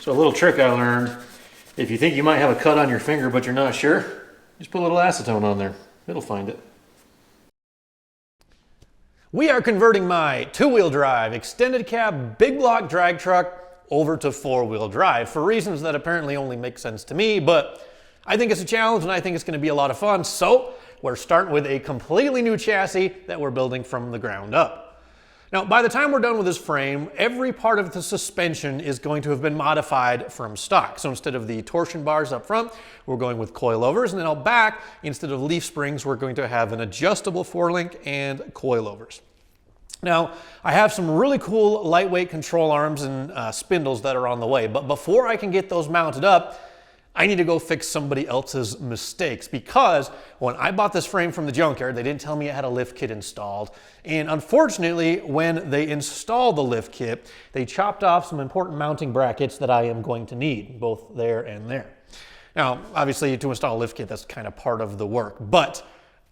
So a little trick I learned, if you think you might have a cut on your finger but you're not sure, just put a little acetone on there. It'll find it. We are converting my two-wheel drive extended cab big block drag truck over to four-wheel drive for reasons that apparently only make sense to me, but I think it's a challenge and I think it's going to be a lot of fun. So we're starting with a completely new chassis that we're building from the ground up. Now, by the time we're done with this frame, every part of the suspension is going to have been modified from stock. So instead of the torsion bars up front, we're going with coil-overs, and then out back, instead of leaf springs, we're going to have an adjustable forelink and coil-overs. Now, I have some really cool lightweight control arms and spindles that are on the way, but before I can get those mounted up, I need to go fix somebody else's mistakes, because when I bought this frame from the junkyard, they didn't tell me it had a lift kit installed. And unfortunately, when they installed the lift kit, they chopped off some important mounting brackets that I am going to need, both there and there. Now, obviously, to install a lift kit, that's kind of part of the work, but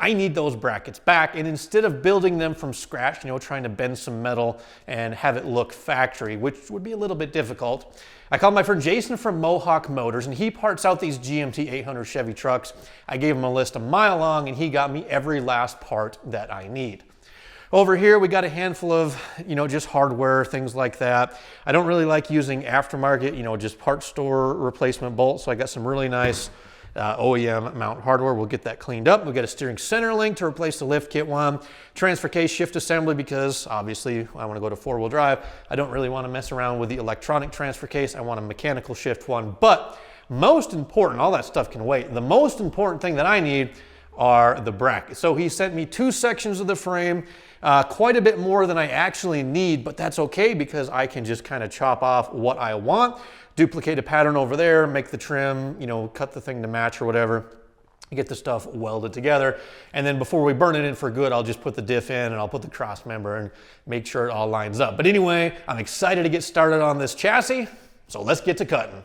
I need those brackets back. And instead of building them from scratch, trying to bend some metal and have it look factory, which would be a little bit difficult, I called my friend Jason from Mohawk Motors, and he parts out these GMT 800 Chevy trucks. I gave him a list a mile long, and he got me every last part that I need. Over here, we got a handful of, just hardware, things like that. I don't really like using aftermarket, just part store replacement bolts, so I got some really nice OEM mount hardware. We'll get that cleaned up. We'll get a steering center link to replace the lift kit one. Transfer case shift assembly, because obviously I want to go to four-wheel drive. I don't really want to mess around with the electronic transfer case. I want a mechanical shift one. But most important, all that stuff can wait. The most important thing that I need are the brackets. So he sent me 2 sections of the frame, quite a bit more than I actually need, but that's okay because I can just kind of chop off what I want, duplicate a pattern over there, make the trim, cut the thing to match or whatever, get the stuff welded together. And then before we burn it in for good, I'll just put the diff in and I'll put the cross member and make sure it all lines up. But anyway, I'm excited to get started on this chassis, so let's get to cutting.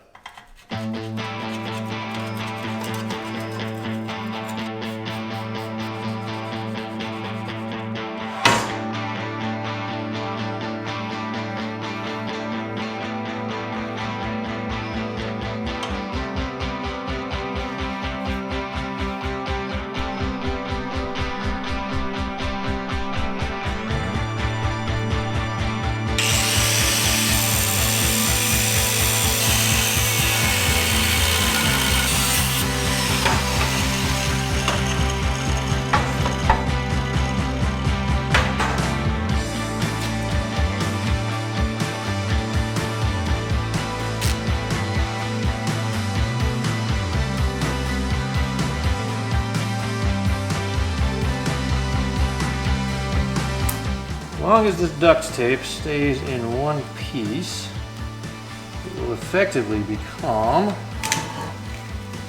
As long as this duct tape stays in one piece, it will effectively become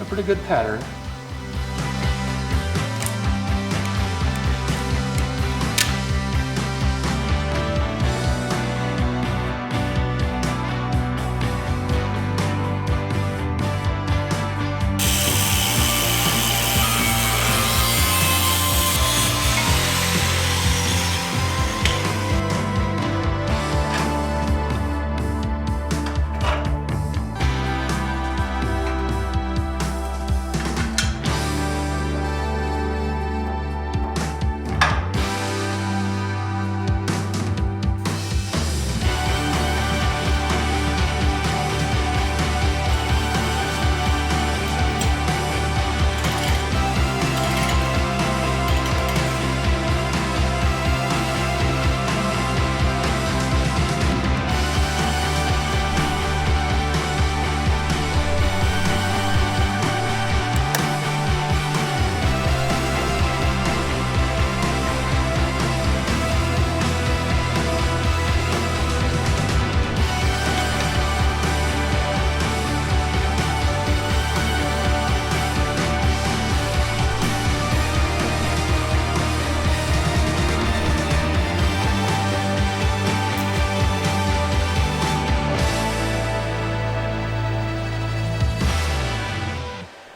a pretty good pattern.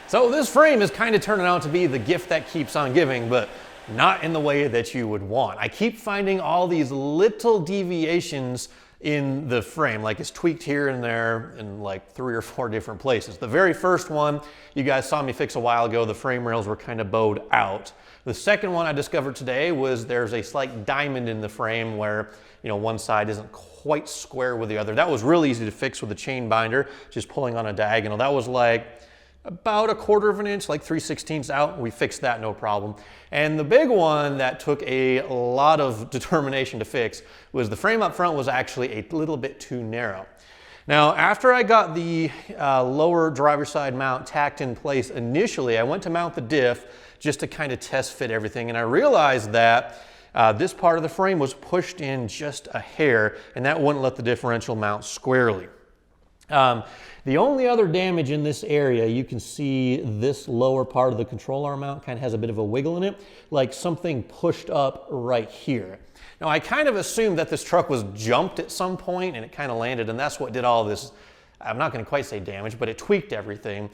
So this frame is kind of turning out to be the gift that keeps on giving, but not in the way that you would want. I keep finding all these little deviations in the frame, like it's tweaked here and there in like 3 or 4 different places. The very first one you guys saw me fix a while ago, the frame rails were kind of bowed out. The second one I discovered today was there's a slight diamond in the frame where, you know, one side isn't quite square with the other. That was really easy to fix with a chain binder, just pulling on a diagonal. That was like about 1/4 of an inch, like 3/16 out. We fixed that, no problem. And the big one that took a lot of determination to fix was the frame up front was actually a little bit too narrow. Now, after I got the lower driver's side mount tacked in place initially, I went to mount the diff just to kind of test fit everything. And I realized that this part of the frame was pushed in just a hair, and that wouldn't let the differential mount squarely. The only other damage in this area, you can see this lower part of the control arm mount kind of has a bit of a wiggle in it, like something pushed up right here. Now, I kind of assumed that this truck was jumped at some point and it kind of landed, and that's what did all this, I'm not going to quite say damage, but it tweaked everything.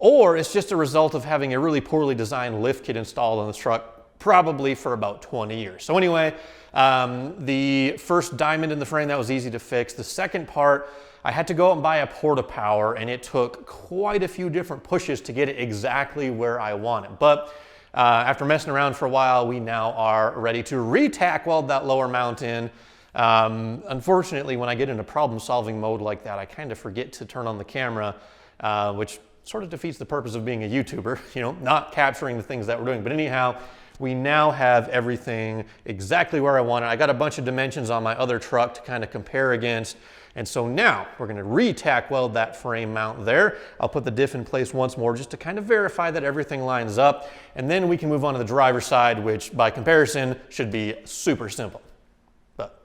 Or it's just a result of having a really poorly designed lift kit installed on this truck, probably for about 20 years. So anyway, the first diamond in the frame, that was easy to fix. The second part, I had to go out and buy a porta power, and it took quite a few different pushes to get it exactly where I want it. But after messing around for a while, we now are ready to re-tack weld that lower mount in. Unfortunately, when I get into problem-solving mode like that, I kind of forget to turn on the camera, which sort of defeats the purpose of being a YouTuber, you know, not capturing the things that we're doing. But anyhow, we now have everything exactly where I want it. I got a bunch of dimensions on my other truck to kind of compare against. And so now we're going to re-tack weld that frame mount there. I'll put the diff in place once more just to kind of verify that everything lines up. And then we can move on to the driver's side, which by comparison should be super simple. But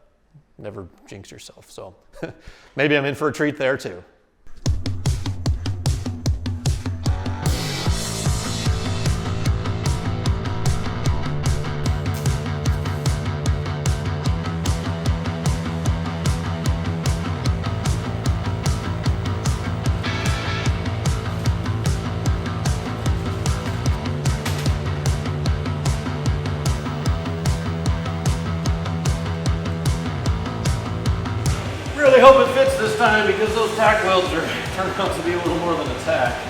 never jinx yourself. So maybe I'm in for a treat there too. Really hope it fits this time because those tack welds are turned out to be a little more than a tack.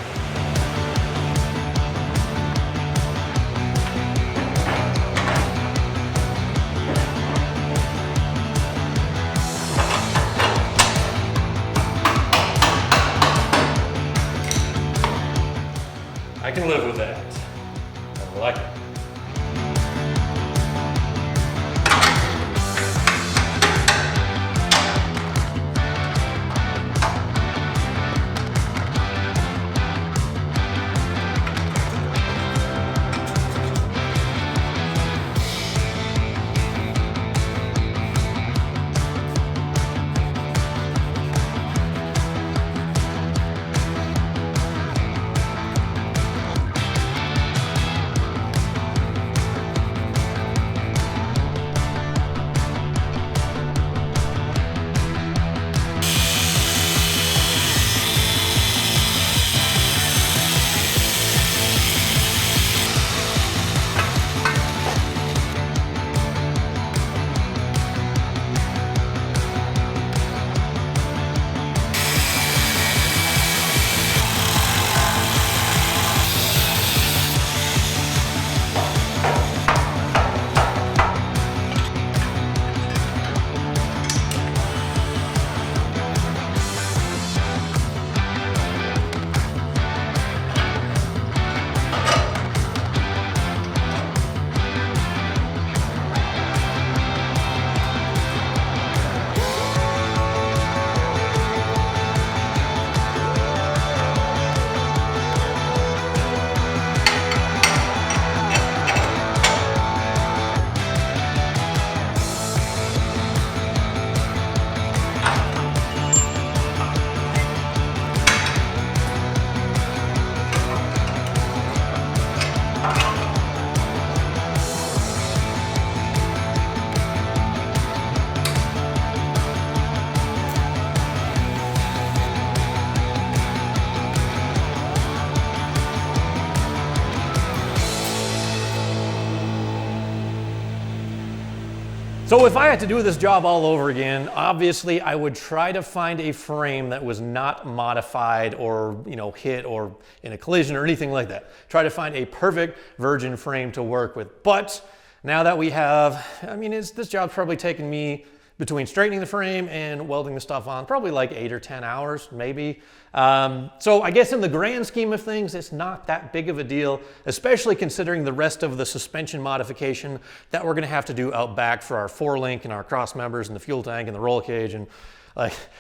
I can live with that. I like it. So if I had to do this job all over again, obviously I would try to find a frame that was not modified or, hit or in a collision or anything like that. Try to find a perfect virgin frame to work with. But now that we have, this job's probably taken me between straightening the frame and welding the stuff on, probably like 8 or 10 hours, maybe. So I guess in the grand scheme of things, it's not that big of a deal, especially considering the rest of the suspension modification that we're gonna have to do out back for our 4-link and our cross members and the fuel tank and the roll cage. And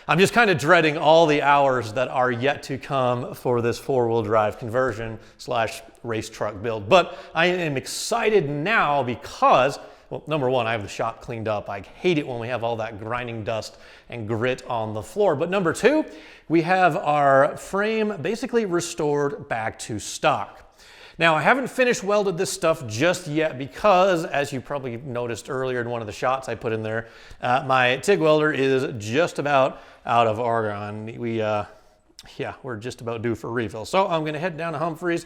I'm just kind of dreading all the hours that are yet to come for this 4-wheel drive conversion / race truck build. But I am excited now because, well, number one, I have the shop cleaned up. I hate it when we have all that grinding dust and grit on the floor. But number two, we have our frame basically restored back to stock. Now, I haven't finished welded this stuff just yet because, as you probably noticed earlier in one of the shots I put in there, my TIG welder is just about out of argon. We're just about due for refill. So I'm gonna head down to Humphreys,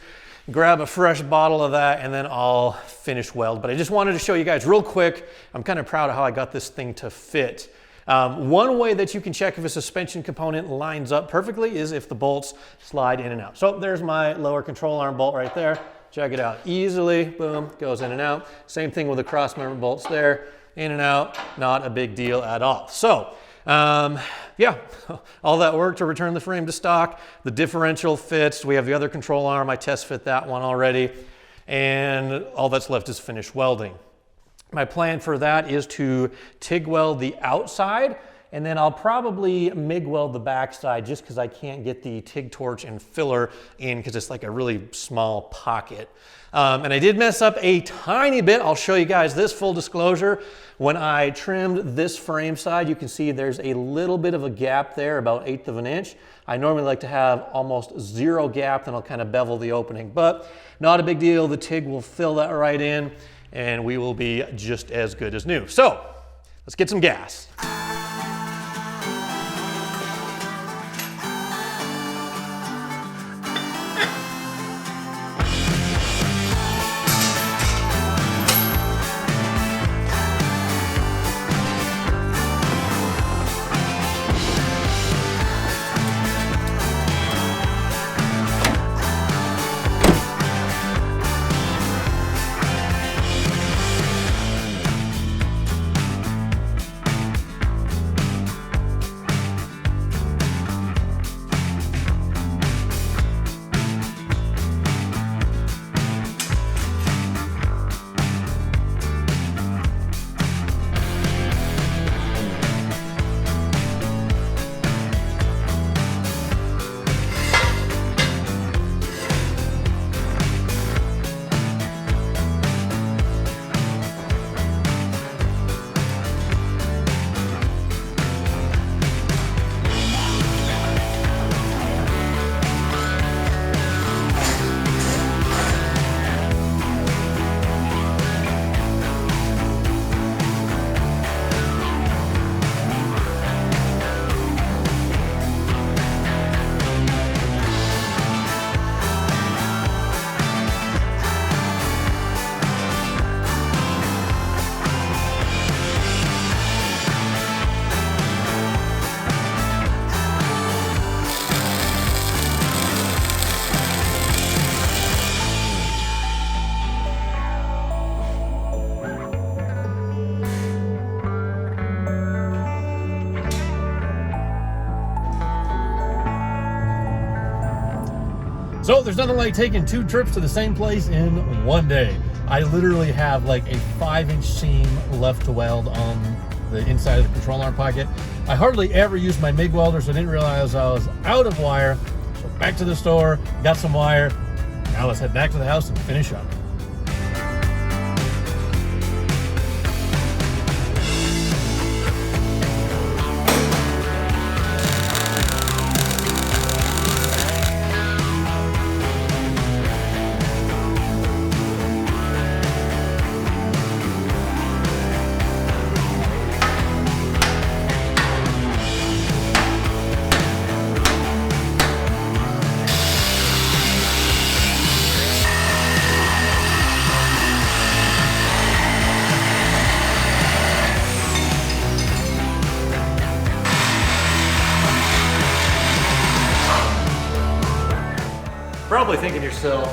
grab a fresh bottle of that, and then I'll finish weld. But I just wanted to show you guys real quick, I'm kind of proud of how I got this thing to fit. One way that you can check if a suspension component lines up perfectly is if the bolts slide in and out. So there's my lower control arm bolt right there. Check it out. Easily, boom, goes in and out. Same thing with the cross member bolts there. In and out, not a big deal at all. So, yeah, all that work to return the frame to stock. The differential fits. We have the other control arm. I test fit that one already. And all that's left is finish welding. My plan for that is to TIG weld the outside, and then I'll probably MIG weld the backside just because I can't get the TIG torch and filler in because it's like a really small pocket. And I did mess up a tiny bit. I'll show you guys this, full disclosure. When I trimmed this frame side, you can see there's a little bit of a gap there, about 1/8 of an inch. I normally like to have almost 0 gap, then I'll kind of bevel the opening, but not a big deal. The TIG will fill that right in, and we will be just as good as new. So let's get some gas. So there's nothing like taking 2 trips to the same place in one day. I literally have like a 5-inch seam left to weld on the inside of the control arm pocket. I hardly ever use my MIG welder, so I didn't realize I was out of wire. So back to the store, got some wire. Now let's head back to the house and finish up. probably thinking to yourself,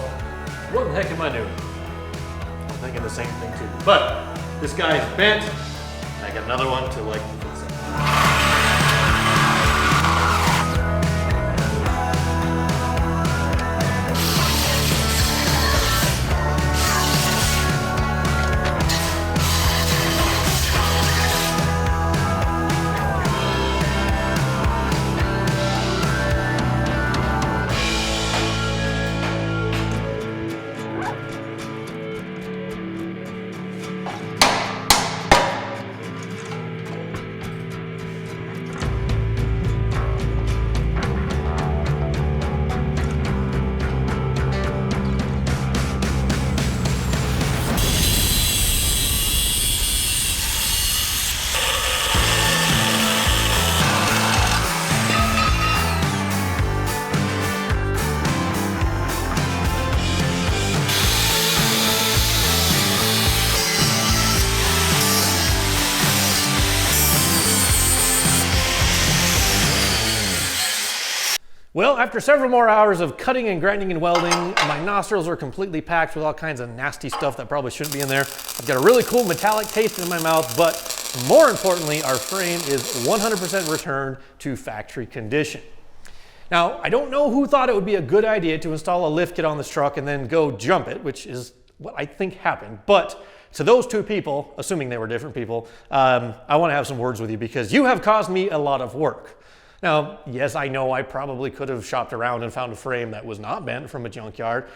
what the heck am I doing? I'm thinking the same thing too. But this guy's bent. I got another one to like fix it. Well, after several more hours of cutting and grinding and welding, my nostrils are completely packed with all kinds of nasty stuff that probably shouldn't be in there. I've got a really cool metallic taste in my mouth, but more importantly, our frame is 100% returned to factory condition. Now, I don't know who thought it would be a good idea to install a lift kit on this truck and then go jump it, which is what I think happened. But to those two people, assuming they were different people, I want to have some words with you because you have caused me a lot of work. Now, yes, I know I probably could have shopped around and found a frame that was not bent from a junkyard,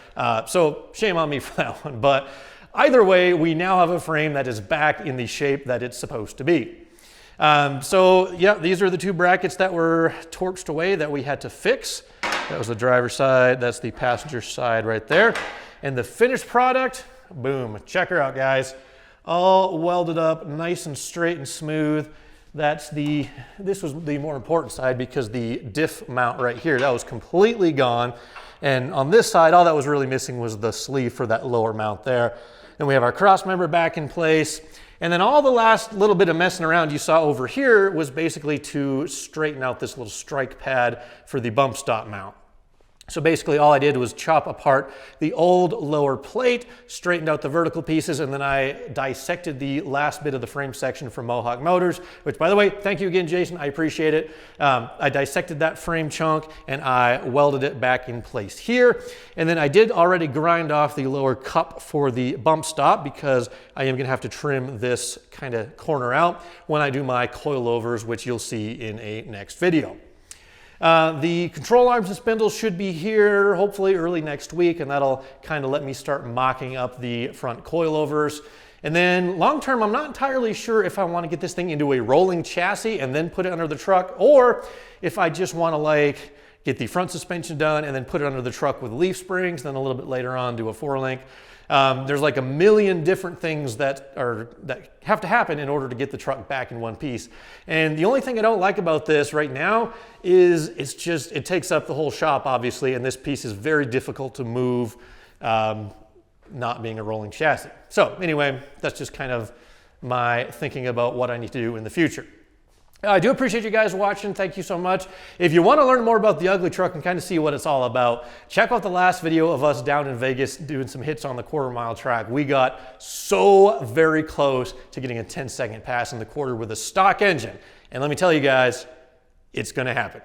so shame on me for that one. But either way, we now have a frame that is back in the shape that it's supposed to be. So yeah, these are the two brackets that were torched away that we had to fix. That was the driver's side, that's the passenger side right there. And the finished product, boom, check her out, guys. All welded up, nice and straight and smooth. This was the more important side because the diff mount right here, that was completely gone. And on this side, all that was really missing was the sleeve for that lower mount there. And we have our cross member back in place. And then all the last little bit of messing around you saw over here was basically to straighten out this little strike pad for the bump stop mount. So basically all I did was chop apart the old lower plate, straightened out the vertical pieces, and then I dissected the last bit of the frame section from Mohawk Motors, which by the way, thank you again, Jason, I appreciate it. I dissected that frame chunk and I welded it back in place here. And then I did already grind off the lower cup for the bump stop because I am gonna have to trim this kind of corner out when I do my coilovers, which you'll see in a next video. The control arms and spindles should be here hopefully early next week, and that'll kind of let me start mocking up the front coilovers. And then long term, I'm not entirely sure if I want to get this thing into a rolling chassis and then put it under the truck, or if I just want to like get the front suspension done and then put it under the truck with leaf springs, then a little bit later on do a 4-link. There's like a million different things that have to happen in order to get the truck back in one piece. And the only thing I don't like about this right now is it takes up the whole shop, obviously, and this piece is very difficult to move, not being a rolling chassis. So anyway, that's just kind of my thinking about what I need to do in the future. I do appreciate you guys watching. Thank you so much. If you want to learn more about the UglyTruck and kind of see what it's all about, check out the last video of us down in Vegas doing some hits on the quarter-mile track. We got so very close to getting a 10-second pass in the quarter with a stock engine. And let me tell you guys, it's going to happen.